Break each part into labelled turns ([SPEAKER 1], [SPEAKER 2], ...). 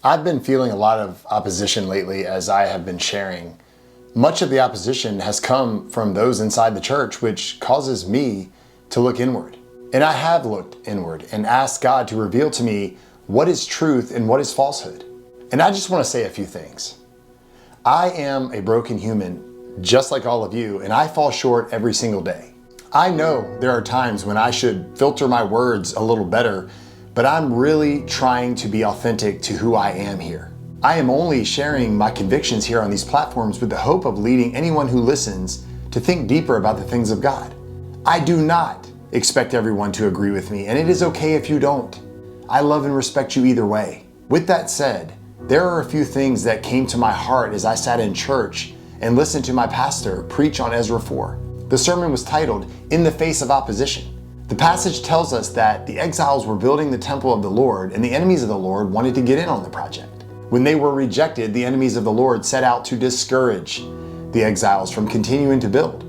[SPEAKER 1] I've been feeling a lot of opposition lately as I have been sharing. Much of the opposition has come from those inside the church, which causes me to look inward. And I have looked inward and asked God to reveal to me what is truth and what is falsehood. And I just want to say a few things. I am a broken human, just like all of you, and I fall short every single day. I know there are times when I should filter my words a little better, but I'm really trying to be authentic to who I am here. I am only sharing my convictions here on these platforms with the hope of leading anyone who listens to think deeper about the things of God. I do not expect everyone to agree with me, and it is okay if you don't. I love and respect you either way. With that said, there are a few things that came to my heart as I sat in church and listened to my pastor preach on Ezra 4. The sermon was titled, "In the Face of Opposition." The passage tells us that the exiles were building the temple of the Lord, and the enemies of the Lord wanted to get in on the project. When they were rejected, the enemies of the Lord set out to discourage the exiles from continuing to build.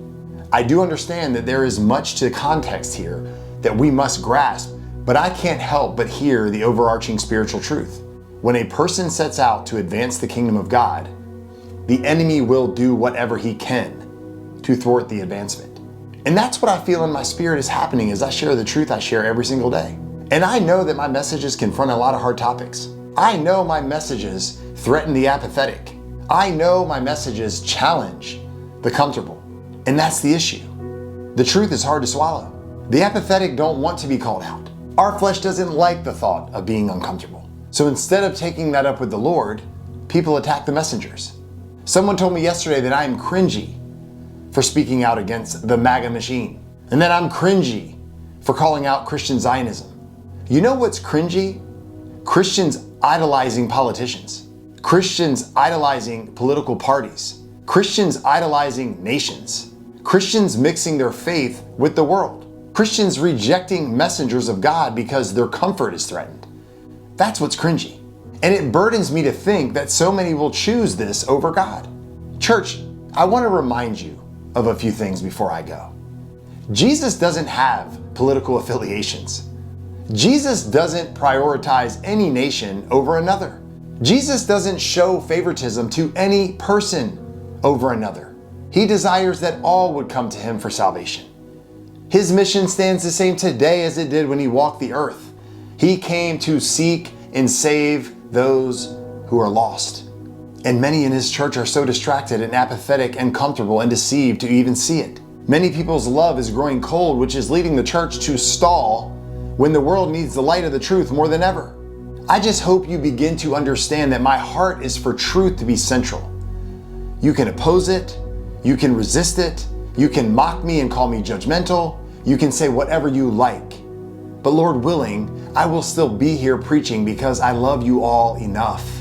[SPEAKER 1] I do understand that there is much to context here that we must grasp, but I can't help but hear the overarching spiritual truth. When a person sets out to advance the kingdom of God, the enemy will do whatever he can to thwart the advancement. And that's what I feel in my spirit is happening as I share the truth I share every single day. And I know that my messages confront a lot of hard topics. I know my messages threaten the apathetic. I know my messages challenge the comfortable. And that's the issue. The truth is hard to swallow. The apathetic don't want to be called out. Our flesh doesn't like the thought of being uncomfortable. So instead of taking that up with the Lord, people attack the messengers. Someone told me yesterday that I am cringy for speaking out against the MAGA machine, and that I'm cringy for calling out Christian Zionism. You know what's cringy? Christians idolizing politicians, Christians idolizing political parties, Christians idolizing nations, Christians mixing their faith with the world, Christians rejecting messengers of God because their comfort is threatened. That's what's cringy. And it burdens me to think that so many will choose this over God. Church, I want to remind you of a few things before I go. Jesus doesn't have political affiliations. Jesus doesn't prioritize any nation over another. Jesus doesn't show favoritism to any person over another. He desires that all would come to him for salvation. His mission stands the same today as it did when he walked the earth. He came to seek and save those who are lost. And many in his church are so distracted and apathetic and comfortable and deceived to even see it. Many people's love is growing cold, which is leading the church to stall when the world needs the light of the truth more than ever. I just hope you begin to understand that my heart is for truth to be central. You can oppose it, you can resist it, you can mock me and call me judgmental, you can say whatever you like. But Lord willing, I will still be here preaching because I love you all enough.